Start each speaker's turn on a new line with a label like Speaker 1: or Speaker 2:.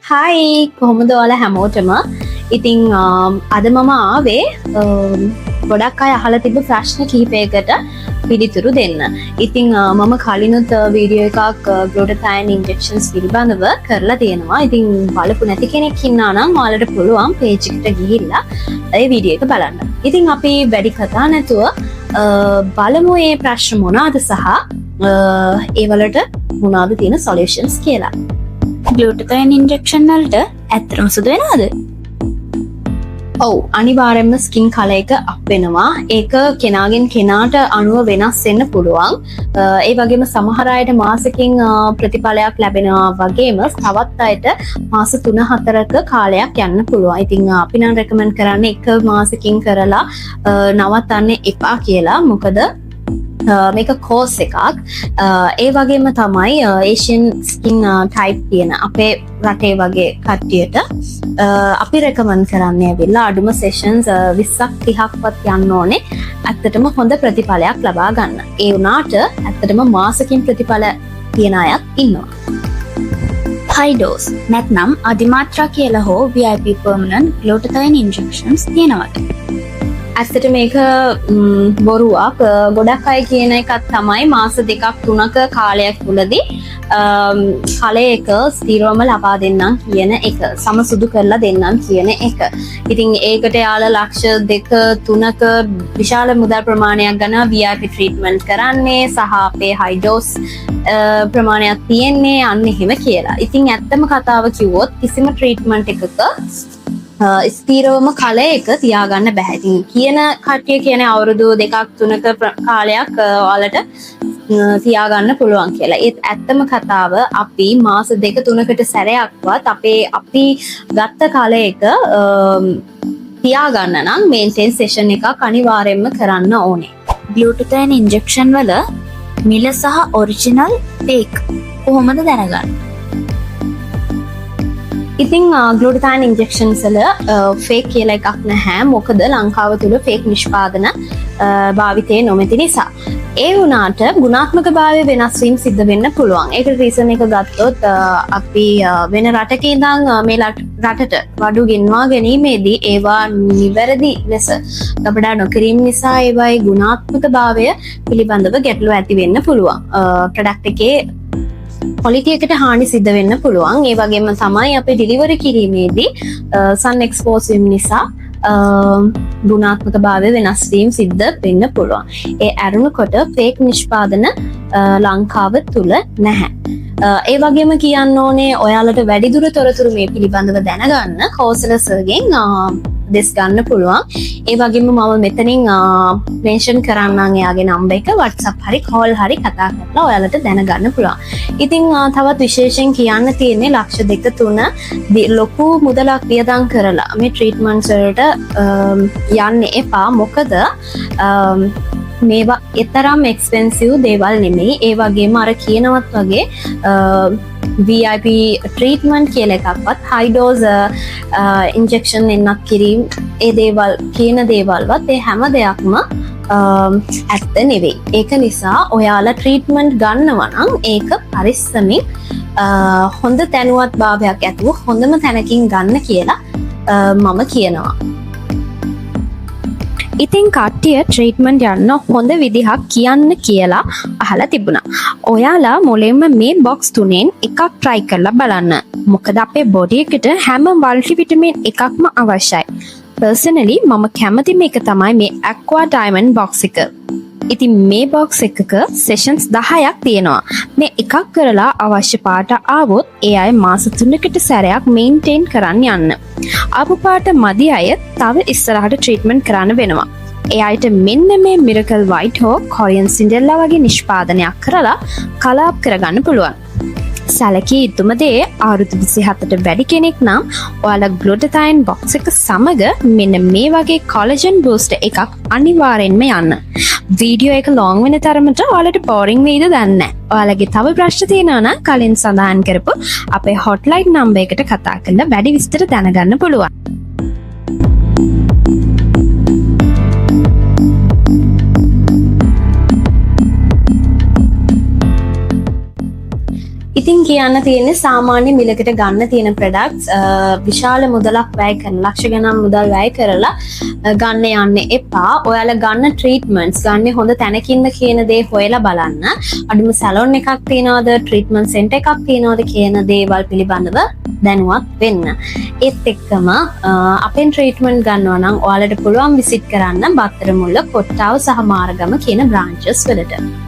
Speaker 1: හයි කොහොමද ඔයාලා හැමෝටම ඉතින් අද මම ආවේ ගොඩක් අය අහලා තිබ්බ ප්‍රශ්න කිහිපයකට පිළිතුරු දෙන්න. ඉතින් මම කලිනුත් වීඩියෝ එකක් ග්ලූටාතයන් ඉන්ජෙක්ෂන්ස් පිළිබඳව කරලා තියෙනවා. ඉතින් බලපු නැති කෙනෙක් ඉන්නා නම් ඔයාලට පුළුවන් පේජ් එකට ගිහිල්ලා ඒ වීඩියෝ එක බලන්න. ඉතින් අපි වැඩි කතා නැතුව බලමු මේ ප්‍රශ්න මොනවාද සහ ඒ වලට මොනවාද තියෙන සොලියුෂන්ස් කියලා.
Speaker 2: ග්ලූටාතයන් ඉන්ජෙක්ෂන් වලට ඇත්තටම සුදු වෙනවද?
Speaker 1: ඔව් අනිවාර්යයෙන්ම ස්කින් කලර් එක අප් වෙනවා. ඒක කෙනාගෙන් කෙනාට අනුව වෙනස් වෙන්න පුළුවන්. ඒ වගේම සමහර අයට මාසෙකින් ප්‍රතිඵලයක් ලැබෙනවා වගේම තවත් අයට මාස 3-4ක කාලයක් යන්න පුළුවන්. ඉතින් අපි නම් රෙකමන්ඩ් කරන්නේ එක මාසෙකින් කරලා නවත්තන්න එපා කියලා. මොකද මේක කෝස් එකක්. ඒ වගේම තමයි ඒෂියන් ස්කින් ටයිප් තියෙන අපේ රටේ වගේ කට්ටියට අපි රෙකමන්ඩ් කරන්නේ ඇවිල්ලා අඩුම සෙෂන්ස් 20ක් 30ක්වත් යන්න ඕනේ ඇත්තටම හොඳ ප්‍රතිඵලයක් ලබා ගන්න. ඒ වුණාට ඇත්තටම මාසකින් ප්‍රතිඵල තියන අයත් ඉන්නවා.
Speaker 2: හයි ඩෝස් නැත්නම් අධිමාත්‍රා කියලා හෝ VIP permanent ග්ලූටාතයන් ඉන්ජෙක්ෂන්ස් තියෙනවද?
Speaker 1: ඇත්තට මේක බොරුවක්. ගොඩක් අය කියන එකක් තමයි මාස 2-3ක කාලයක් තුලදී කලය එක ස්ථිරවම ලබා දෙන්නම් කියන එක. සමසුදු කරලා දෙන්නම් කියන එක. ඉතින් ඒකට යාළ ලක්ෂ 2-3ක විශාල මුදල් ප්‍රමාණයක් ගන්න VIP ට්‍රීට්මන්ට් කරන්නේ සහ අපේ හයි ඩෝස් ප්‍රමාණයක් තියෙන්නේ අන්න එහෙම කියලා. ඉතින් ඇත්තම කතාව කිව්වොත් කිසිම ට්‍රීට්මන්ට් එකක ස්ථීරවම කලය එක තියාගන්න බැහැ. ඉතින් කියන කට්ටිය කියන්නේ අවුරුදු 2-3ක කාලයක් ඔයාලට තියාගන්න පුළුවන් කියලා. ඒත් ඇත්තම කතාව අපි මාස 2-3කට සැරයක්වත් අපි ගත්ත කලය එක තියාගන්න නම් මේන්ටේන් සෙෂන් එකක් අනිවාර්යයෙන්ම කරන්න ඕනේ.
Speaker 2: ග්ලූටාතයන් ඉන්ජෙක්ෂන් වල මිල සහ ඔරිජිනල් ෆේක් කොහොමද දැනගන්නේ?
Speaker 1: ඉතින් ග්ලූටාතයන් ඉන්ජෙක්ෂන්ස් වල ෆේක් කියලා එකක් නැහැ. මොකද ලංකාව තුල ෆේක් නිෂ්පාදන භාවිතේ නොමැති නිසා. ඒ වුණාට ගුණාත්මක භාවය වෙනස් වීම සිද්ධ වෙන්න පුළුවන්. ඒකට රීසන් එක ගත්තොත් අපි වෙන රටක ඉඳන් මේ රටට වඩු ගෙන්වා ගැනීමේදී ඒවා නිවැරදි ලෙස ගබඩා නොකිරීම නිසා ඒවායේ ගුණාත්මක භාවය පිළිබඳව ගැටලු ඇති වෙන්න පුළුවන්. ප්‍රොඩක්ට් එකේ ක්වොලිටි එකට හානි සිද්ධ වෙන්න පුළුවන්. ඒ වගේම තමයි අපි ඩිලිවරි කිරීමේදී සන් එක්ස්පෝස් වීම නිසා ගුණාත්මක භාවය වෙනස් වීම සිද්ධ වෙන්න පුළුවන්. ඒ අරුණකොට ෆේක් නිෂ්පාදන ලංකාව තුල නැහැ. ඒ වගේම කියන්න ඕනේ ඔයාලට වැඩිදුර තොරතුරු මේ පිළිබඳව දැනගන්න කෞසල සර්ගෙන් දෙස් ගන්න පුළුවන්. ඒ වගේම මම මෙතනින් මෙන්ෂන් කරන්නම් එයාගේ නම්බර් එක WhatsApp හරි call හරි කතා කරලා ඔයාලට දැනගන්න පුළුවන්. ඉතින් තවත් විශේෂයෙන් කියන්න තියෙන්නේ ලක්ෂ 2-3 ලොකු මුදලක් වියදම් කරලා මේ ට්‍රීට්මන්ට්ස් වලට යන්න එපා. මොකද මේවා එතරම් එක්ස්පෙන්සිව් දේවල් නෙමෙයි. ඒ වගේම අර කියනවත් වගේ VIP ට්‍රීට්මන්ට් කියලා එකක්වත් හයි ඩෝස් ඉන්ජෙක්ෂන් එන්නක් කිරීම ඒ දේවල් කියන දේවල්වත් ඒ හැම දෙයක්ම ඇත්ත නෙවෙයි. ඒක නිසා ඔයාලා ට්‍රීට්මන්ට් ගන්නවා නම් ඒක පරිස්සමින් හොඳ දැනුවත් භාවයක් ඇතුව හොඳම තැනකින් ගන්න කියලා මම කියනවා.
Speaker 3: ඉතින් කට්ටිය ට්‍රීට්මන්ට් යන්න හොඳ විදිහක් කියන්න කියලා අහලා තිබුණා. ඔයාලා මුලින්ම මේ බොක්ස් තුනෙන් එකක් try කරලා බලන්න. මොකද අපේ බොඩි එකට හැම මල්ටිවිටමින් එකක්ම අවශ්‍යයි. පර්සනලි මම කැමතිම එක තමයි මේ Aqua Diamond box එක. ඉතින් මේ box එකක sessions 10ක් තියෙනවා. මේ එකක් කරලා අවශ්‍ය පාට ආවොත් ඒ අය මාස 3කට සැරයක් maintain කරන්න යන්න. ආපු පාට මදි අය තව ඉස්සරහට ට්‍රීට්මන්ට් කරන්න වෙනවා. ඒ අයට මෙන්න මේ Miracle White හෝ Korean Cinderella වගේ නිෂ්පාදනයක් කරලා කලාප් කරගන්න පුළුවන්. සැලකිය යුතුම දේ අවුරුදු 27ට වැඩි කෙනෙක් නම් ඔයාලා ග්ලූටාතයන් බොක්ස් එක සමග මෙන්න මේ වගේ කොලජන් බූස්ටර් එකක් අනිවාර්යෙන්ම යන්න. වීඩියෝ එක ලොං වෙන තරමට ඔයාලට බෝරින් වෙයිද දන්නේ නැහැ. ඔයාලගේ තව ප්‍රශ්න තියෙනවා නම් කලින් සඳහන් කරපු අපේ හොට්ලයින් නම්බර් එකට කතා කරලා වැඩි විස්තර දැනගන්න පුළුවන්.
Speaker 1: ඉතින් කියන්න තියෙන්නේ සාමාන්‍ය මිලකට ගන්න තියෙන ප්‍රොඩක්ට්ස් විශාල මුදලක් වැය කරලා ලක්ෂ ගණන් මුදල් වැය කරලා ගන්න යන්න එපා. ඔයාලා ගන්න ට්‍රීට්මන්ට්ස් ගන්න හොඳ තැනකින්ද කියන දේ හොයලා බලන්න. අඩුම සැලොන් එකක් තියනවද, ට්‍රීට්මන්ට් සෙන්ටර් එකක් තියනවද කියන දේවල් පිළිබඳව දැනුවත් වෙන්න. ඒත් එක්කම අපෙන් ට්‍රීට්මන්ට් ගන්නවා නම් ඔයාලට පුළුවන් විසිට් කරන්න බත්තරමුල්ල, කොට්ටාව සහ මාරගම කියන බ්‍රාන්චස් වලට.